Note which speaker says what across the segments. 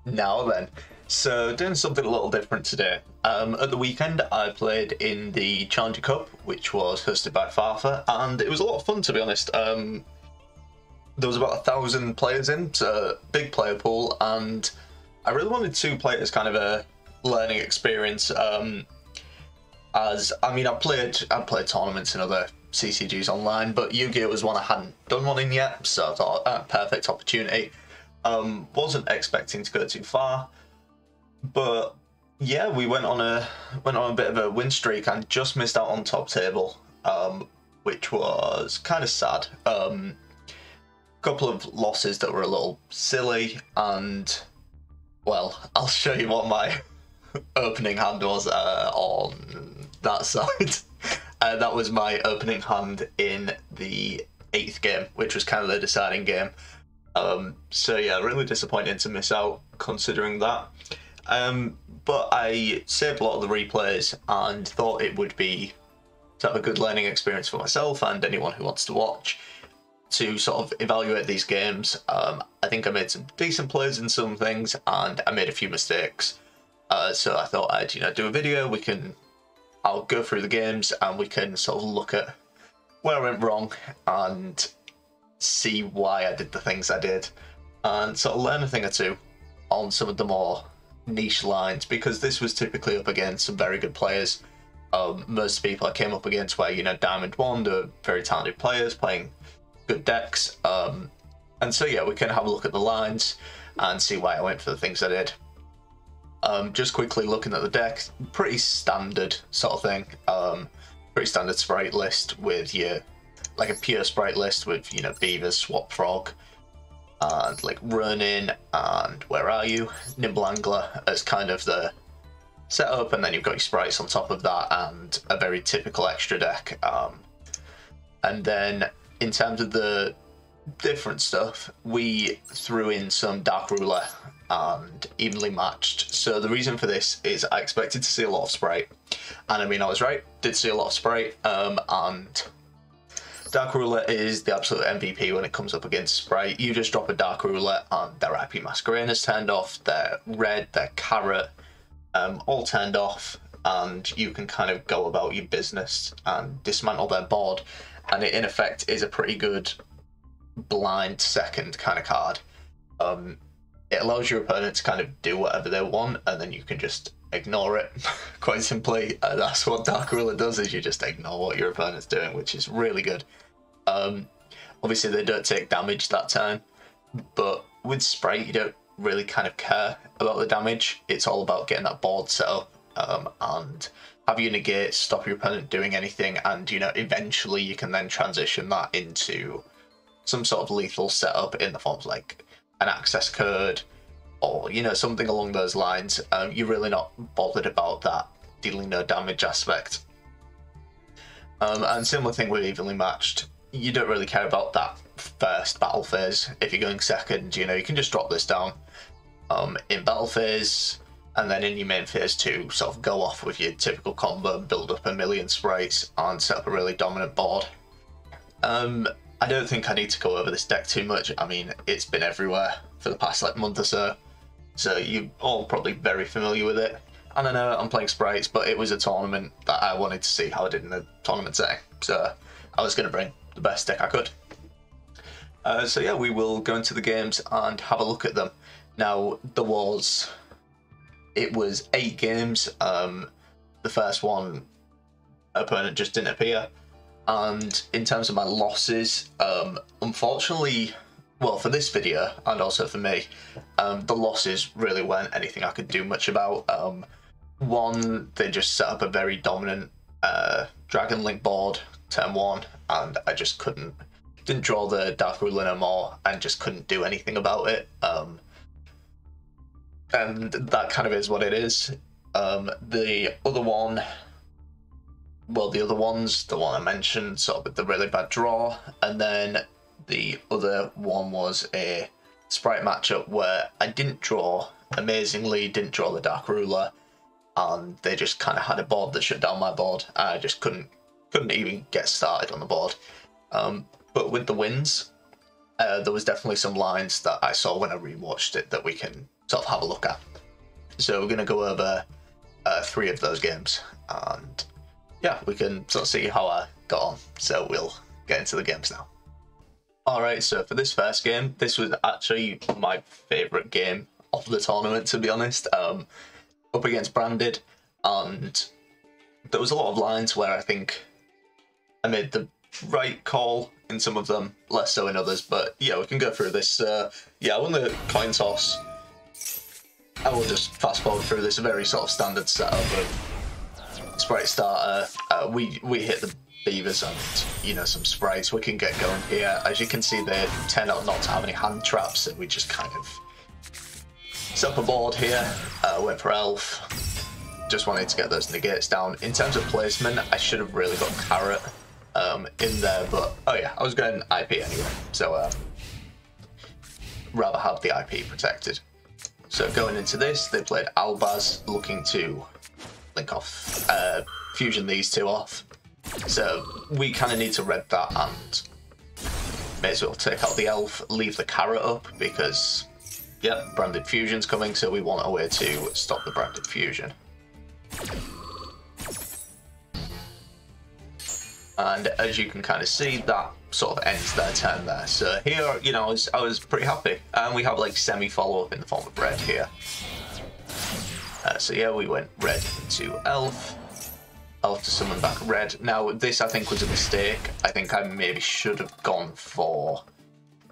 Speaker 1: Now then, so doing something a little different today. At the weekend, I played in the Challenger Cup, which was hosted by Farfa, and it was a lot of fun, to be honest. There was about 1,000 players in, so big player pool, and I really wanted to play it as kind of a learning experience. As I mean, I've played tournaments in other CCGs online, but Yu-Gi-Oh was one I hadn't done one in yet, so I thought, perfect opportunity. Wasn't expecting to go too far, but yeah, we went on a bit of a win streak and just missed out on top table, which was kind of sad. Couple of losses that were a little silly, and well, I'll show you what my opening hand was on that side. That was my opening hand in the 8th game, which was kind of the deciding game. So yeah, really disappointing to miss out considering that. But I saved a lot of the replays and thought it would be sort of a good learning experience for myself and anyone who wants to watch to sort of evaluate these games. I think I made some decent plays in some things and I made a few mistakes. So I thought I'd, do a video. I'll go through the games and we can sort of look at where I went wrong and see why I did the things I did, and sort of learn a thing or two on some of the more niche lines, because this was typically up against some very good players. Most people I came up against were, Diamond 1, they were very talented players playing good decks. And so yeah, we can have a look at the lines and see why I went for the things I did. Just quickly looking at the deck, pretty standard sort of thing. Pretty standard Sprite list with like a pure Sprite list with, Beavers, Swap Frog, and like Ronin, and where are you? Nimble Angler as kind of the setup, and then you've got your Sprights on top of that, and a very typical extra deck. And then in terms of the different stuff, we threw in some Dark Ruler and evenly matched. So the reason for this is I expected to see a lot of Spright, and I mean, I was right, did see a lot of Spright, and Dark Ruler is the absolute MVP when it comes up against Spright. You just drop a Dark Ruler and their IP Masquerader's turned off, their red, their carrot, all turned off, and you can kind of go about your business and dismantle their board, and it in effect is a pretty good blind second kind of card. It allows your opponent to kind of do whatever they want, and then you can just ignore it. Quite simply, that's what Dark Ruler does, is you just ignore what your opponent's doing, which is really good. Obviously they don't take damage that turn, but with Spright you don't really kind of care about the damage. It's all about getting that board set up, and have your negate, stop your opponent doing anything, and eventually you can then transition that into some sort of lethal setup in the forms like an access code, or something along those lines. You're really not bothered about that dealing no damage aspect. And similar thing with evenly matched, you don't really care about that first battle phase. If you're going second, you can just drop this down in battle phase, and then in your main phase 2 sort of go off with your typical combo, build up a million Sprites and set up a really dominant board. I don't think I need to go over this deck too much. I mean, it's been everywhere for the past month or so, so you're all probably very familiar with it. And I know I'm playing Sprights, but it was a tournament that I wanted to see how I did in the tournament setting, so I was going to bring the best deck I could. So yeah, we will go into the games and have a look at them. Now, it was 8 games. The first one, opponent just didn't appear. And in terms of my losses, unfortunately, well, for this video and also for me, the losses really weren't anything I could do much about. One, they just set up a very dominant Dragon Link board turn 1, and I just didn't draw the Dark Ruler no more, and just couldn't do anything about it. And that kind of is what it is. The other one, well, the one I mentioned, sort of with the really bad draw, and then the other one was a Spright matchup where I didn't draw amazingly, didn't draw the Dark Ruler, and they just kind of had a board that shut down my board. I just couldn't even get started on the board. But with the wins, there was definitely some lines that I saw when I rewatched it that we can sort of have a look at. So we're going to go over 3 of those games, and yeah, we can sort of see how I got on. So we'll get into the games now. Alright, so for this first game, this was actually my favourite game of the tournament, to be honest. Up against Branded, and there was a lot of lines where I think I made the right call in some of them, less so in others, but yeah, we can go through this. Yeah, I won the coin toss. I will just fast forward through this very sort of standard setup of Sprite starter. We hit the beavers and, you know, some sprites. We can get going here. As you can see, they turn out not to have any hand traps, so we just kind of set up a board here. Went for elf. Just wanted to get those negates down. In terms of placement, I should have really got carrot in there, but oh yeah, I was going IP anyway, so rather have the IP protected. So going into this, they played Albaz, looking to link off, fusion these 2 off. So we kind of need to red that and may as well take out the elf, leave the carrot up because, yeah, branded fusion's coming, so we want a way to stop the branded fusion. And as you can kind of see, that sort of ends their turn there. So here, you know, I was pretty happy. And we have like semi follow-up in the form of red here. So yeah, we went red into elf. Elf to summon back red. Now this I think was a mistake. I think I maybe should have gone for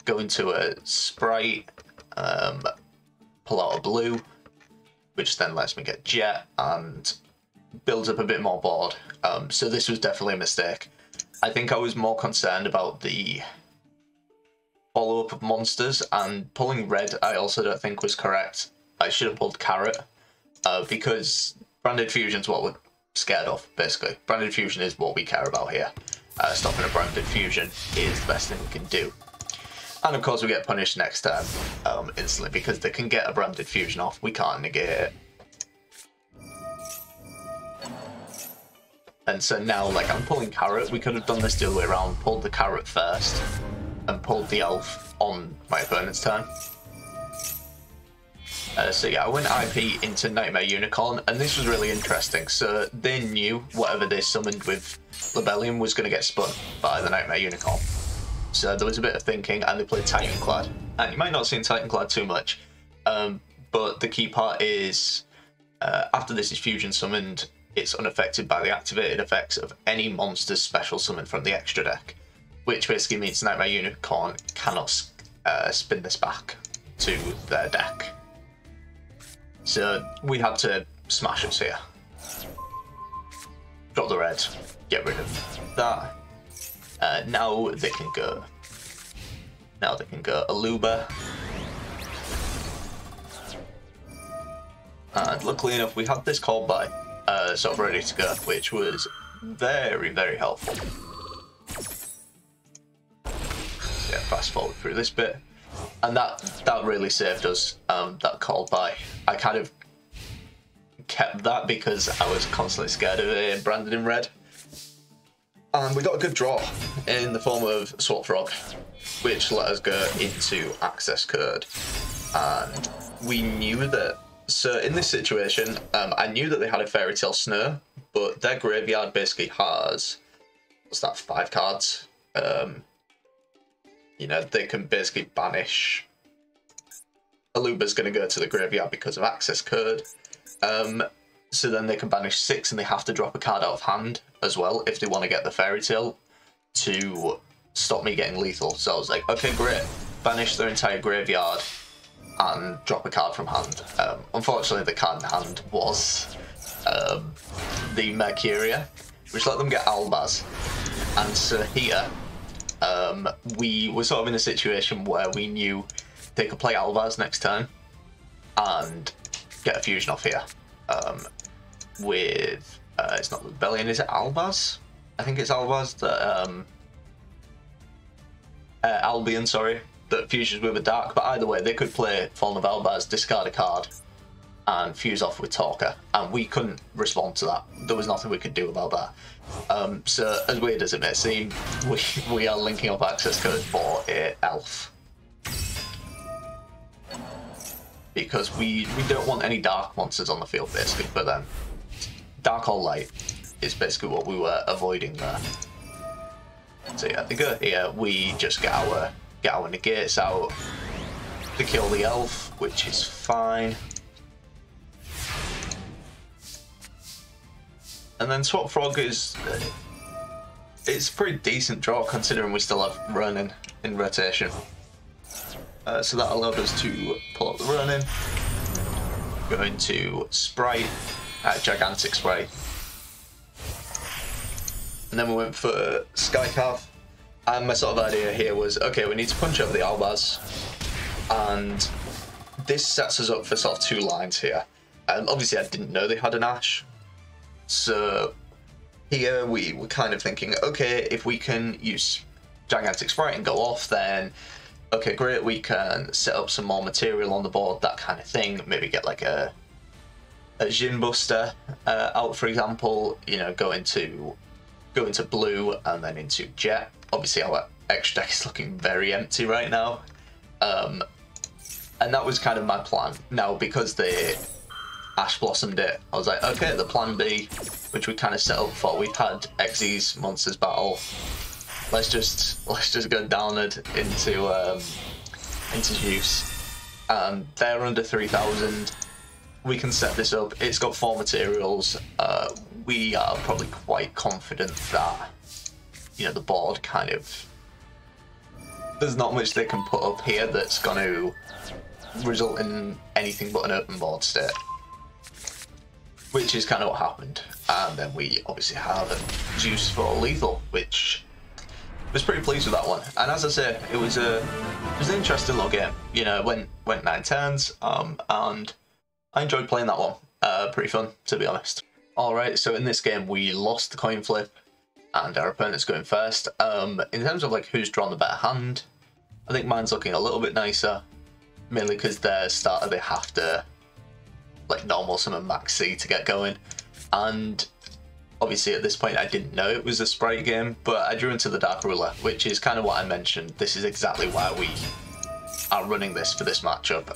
Speaker 1: going to a Spright, pull out a blue, which then lets me get jet and builds up a bit more board. So this was definitely a mistake. I think I was more concerned about the follow-up of monsters, and pulling red I also don't think was correct. I should have pulled carrot, because branded fusion's what we're scared of, basically. Branded fusion is what we care about here. Stopping a branded fusion is the best thing we can do. And of course we get punished next turn instantly because they can get a branded fusion off. We can't negate it. And so now, like, I'm pulling carrot. We could have done this the other way around, pulled the carrot first and pulled the elf on my opponent's turn. So yeah, I went IP into Nightmare Unicorn, and this was really interesting. So they knew whatever they summoned with Libellium was going to get spun by the Nightmare Unicorn. So there was a bit of thinking, and they played Titanclad. And you might not have seen Titanclad too much, but the key part is, after this is fusion summoned, it's unaffected by the activated effects of any monster's special summon from the extra deck, which basically means Nightmare Unicorn cannot spin this back to their deck. So we had to smash us here. Drop the red, get rid of that. Now they can go. Now they can go Aluba. And luckily enough, we had this called by sort of ready to go, which was very, very helpful. So yeah, fast forward through this bit. And that really saved us, that call by. I kind of kept that because I was constantly scared of it branded in red. And we got a good draw in the form of Swap Frog, which let us go into access code. And we knew that, so in this situation, I knew that they had a Fairy Tale Snow, but their graveyard basically has, what's that, 5 cards? You know, they can basically banish. Aluba's going to go to the graveyard because of access code. So then they can banish 6 and they have to drop a card out of hand as well if they want to get the Fairy Tale to stop me getting lethal. So I was like, okay, great. Banish their entire graveyard and drop a card from hand. Unfortunately, the card in hand was the Mercuria, which let them get Albaz. And so here, we were sort of in a situation where we knew they could play Albaz next turn and get a fusion off here. With, it's not Rebellion, is it Albaz? I think it's Albaz that, Albion, sorry, that fuses with a Dark, but either way, they could play Fallen of Albaz, discard a card, and fuse off with Talker, and we couldn't respond to that. There was nothing we could do about that. So, as weird as it may seem, we are linking up access code for a Elf. because we don't want any dark monsters on the field, basically. But then, dark or light is basically what we were avoiding there. So yeah, they go here. We just get our negates out to kill the elf, which is fine. And then Swap Frog is it's a pretty decent draw considering we still have Ronin in rotation. So that allowed us to pull up the Ronin, go into Spright, Gigantic Spright. And then we went for Skycarve. And my sort of idea here was, okay, we need to punch over the Albaz. And this sets us up for sort of two lines here. Obviously I didn't know they had an Ash. So here we were kind of thinking, okay, if we can use Gigantic Spright and go off, then okay, great, we can set up some more material on the board, that kind of thing. Maybe get like a Jin Buster out, for example, you know, go into blue and then into Jet. Obviously our extra deck is looking very empty right now. And that was kind of my plan. Now, because they Ash Blossomed it, I was like, okay, the plan B, which we kind of set up for, we've had Xyz Monsters Battle. Let's just go down it into Juice. And they're under 3,000. We can set this up. It's got 4 materials. We are probably quite confident that, you know, the board kind of, there's not much they can put up here that's going to result in anything but an open board state, which is kind of what happened. And then we obviously have Juice for lethal, which was pretty pleased with that one. And as I said, it was an interesting little game. You know, went 9 turns, and I enjoyed playing that one. Pretty fun, to be honest. All right, so in this game we lost the coin flip, and our opponent's going first. In terms of like who's drawn the better hand, I think mine's looking a little bit nicer, mainly because their starter they have to like normal summon Max C to get going, and obviously at this point I didn't know it was a Sprite game, but I drew into the Dark Ruler, which is kind of what I mentioned. This is exactly why we are running this for this matchup.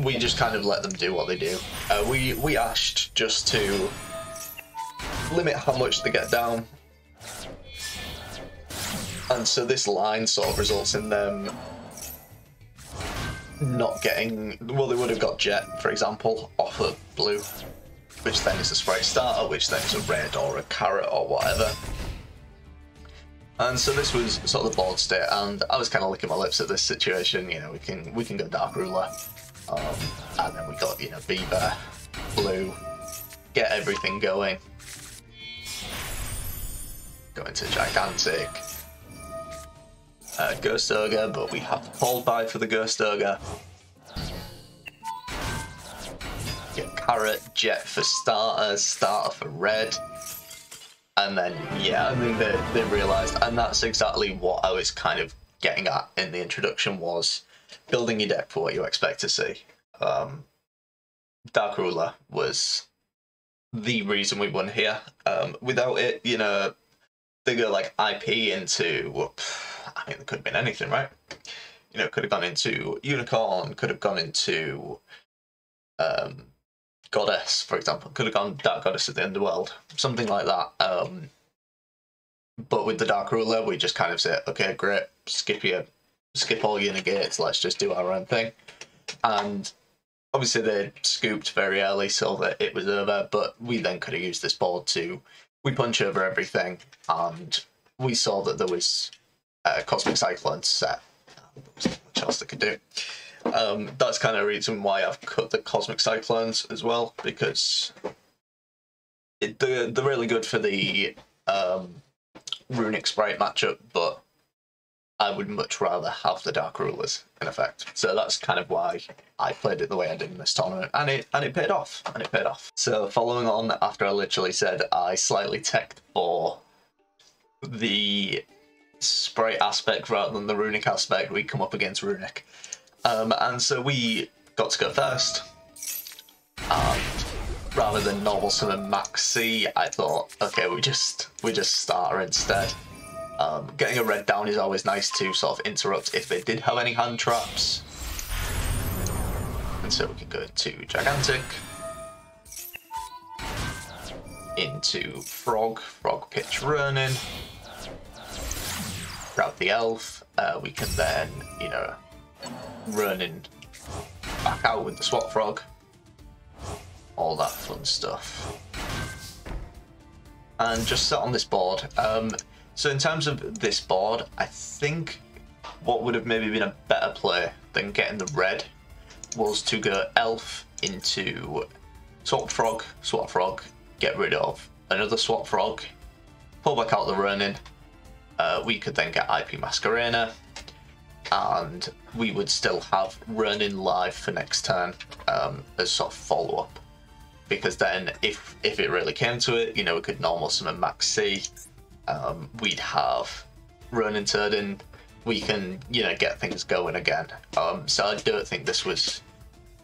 Speaker 1: We just kind of let them do what they do. We ashed just to limit how much they get down, and so this line sort of results in them not getting, well, they would have got Jet, for example, off of blue, which then is a Sprite starter, which then is a red or a carrot or whatever. And so this was sort of the board state, and I was kind of licking my lips at this situation. You know, we can go Dark Ruler, and then we got, you know, Beaver, blue, get everything going. Go into Gigantic, Ghost Ogre, but we have to hold by for the Ghost Ogre. Get Carrot, Jet for starters, starter for red. And then, yeah, I think they realised, and that's exactly what I was kind of getting at in the introduction, was building your deck for what you expect to see. Dark Ruler was the reason we won here. Without it, you know, they go like IP into, I mean, it could have been anything, right? You know, could have gone into Unicorn, could have gone into Goddess, for example. Could have gone Dark Goddess of the Underworld, something like that. But with the Dark Ruler, we just kind of say, okay, great, skip all your negates, let's just do our own thing. And obviously they scooped very early so that it was over, but we then could have used this board to, we punch over everything, and we saw that there was Cosmic Cyclone set. There wasn't much else they could do. That's kind of the reason why I've cut the Cosmic Cyclones as well, because they're really good for the Runic Sprite matchup, but I would much rather have the Dark Rulers in effect. So that's kind of why I played it the way I did in this tournament, and it paid off, So following on, after I literally said I slightly teched for the Sprite aspect rather than the Runic aspect, we come up against Runic. And so we got to go first, and rather than normal summon Max C, I thought, okay, we just starter instead. Getting a red down is always nice to sort of interrupt if they did have any hand traps. And so we can go to Gigantic, into Frog, Frog pitch Ronin, grab the Elf, we can then, you know, Ronin back out with the Swap Frog, all that fun stuff. And just sit on this board. So in terms of this board, I think what would have maybe been a better play than getting the red was to go Elf into Swap Frog, get rid of another Swap Frog, pull back out the Ronin. We could then get IP Masquerena, and we would still have Ronin live for next turn as sort of follow-up. Because then, if it really came to it, you know, we could normal summon Max C. We'd have Ronin Turden. We can, you know, get things going again. So I don't think this was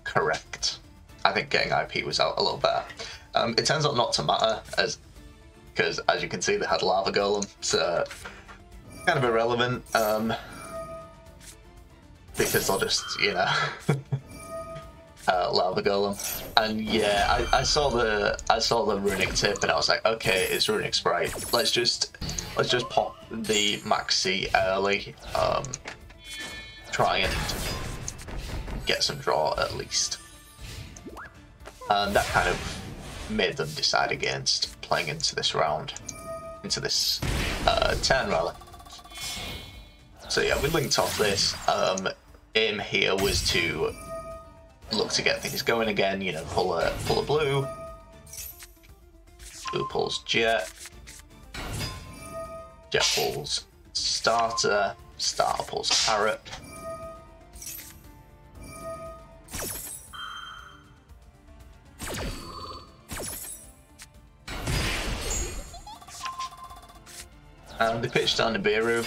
Speaker 1: correct. I think getting IP was out a little better. It turns out not to matter, because as you can see, they had Lava Golem, so kind of irrelevant. Because they'll just, you know. Lava Golem, and yeah, I saw the runic tip, and I was like, okay, it's runic Sprite. Let's just pop the Maxi early, try and get some draw at least, and that kind of made them decide against playing into this round, into this turn rather. So yeah, we linked off this. Aim here was to look to get things going again, you know, pull a blue. Blue pulls Jet. Jet pulls Starter. Starter pulls Carrot. And they pitched down Nibiru.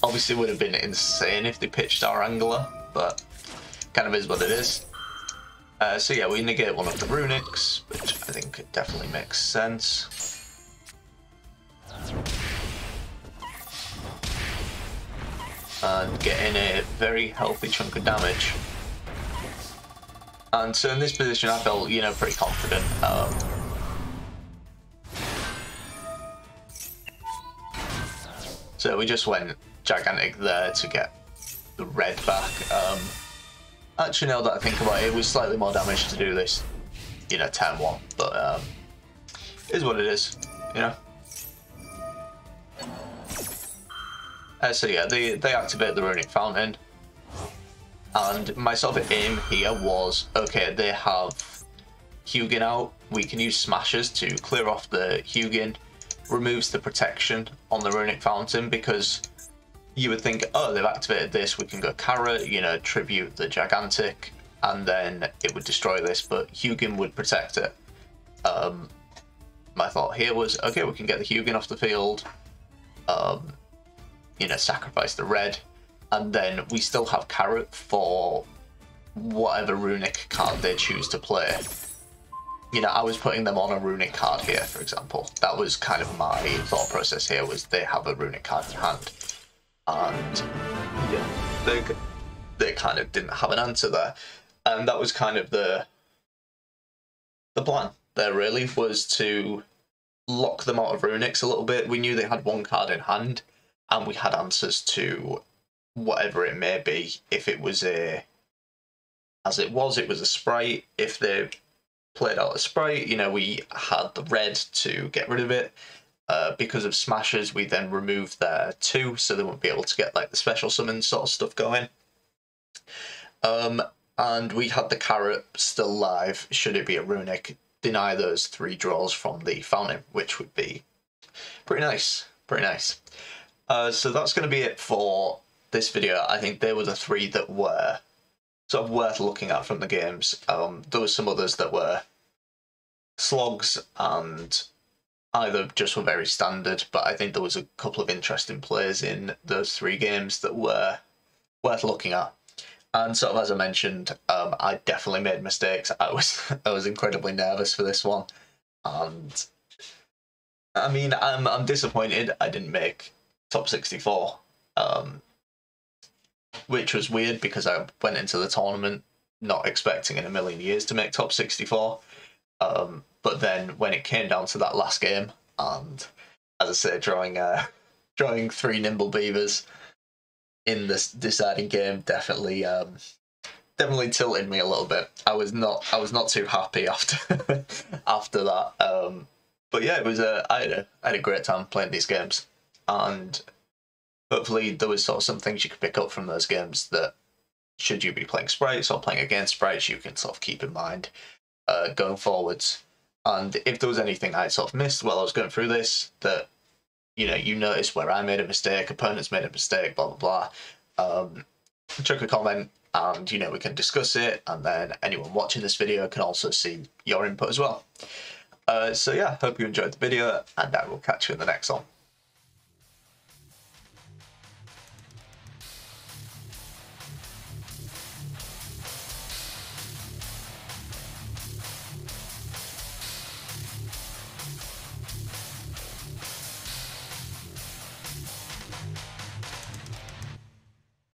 Speaker 1: Obviously would have been insane if they pitched our Angler, but kind of is what it is. So yeah, we negate one of the runics, which I think definitely makes sense. And getting a very healthy chunk of damage. And so in this position I felt, you know, pretty confident. So we just went Gigantic there to get the red back. Actually, now that I think about it, it was slightly more damage to do this, you know, turn 1, but it is what it is, you know. So yeah, they activate the Runic Fountain, and my sort of aim here was, okay, they have Hugin out, we can use Smashes to clear off the Hugin, removes the protection on the Runic Fountain, because you would think, oh, they've activated this, we can go Carrot, you know, tribute the Gigantic, and then it would destroy this, but Hugin would protect it. My thought here was, okay, we can get the Hugin off the field, you know, sacrifice the red, and then we still have Carrot for whatever runic card they choose to play. You know, I was putting them on a runic card here, for example. That was kind of my thought process here, was they have a runic card in hand. And yeah, they kind of didn't have an answer there, and that was kind of the plan there, really, was to lock them out of runics a little bit. We knew they had one card in hand, and we had answers to whatever it may be. If it was it was a Sprite. If they played out a Spright, you know, we had the red to get rid of it. Because of Smashes, we then removed their 2, so they won't be able to get like the special summon sort of stuff going. And we had the Carrot still live, should it be a runic, deny those 3 draws from the fountain, which would be pretty nice, pretty nice. So that's going to be it for this video. I think they were the 3 that were sort of worth looking at from the games. There were some others that were slogs and either just were very standard, but I think there was a couple of interesting plays in those 3 games that were worth looking at. And sort of as I mentioned, I definitely made mistakes. I was incredibly nervous for this one, and I mean, I'm disappointed I didn't make top 64, which was weird because I went into the tournament not expecting in a million years to make top 64. But then when it came down to that last game, and as I say, drawing three nimble beavers in this deciding game definitely tilted me a little bit. I was not too happy after after that. But yeah, it was I had a great time playing these games, and hopefully there was sort of some things you could pick up from those games that, should you be playing Sprights or playing against Sprights, you can sort of keep in mind going forwards. And if there was anything I sort of missed while I was going through this, that you noticed where I made a mistake, opponents made a mistake, blah blah blah, chuck a comment, and we can discuss it, and then anyone watching this video can also see your input as well. So yeah, hope you enjoyed the video, and I will catch you in the next one.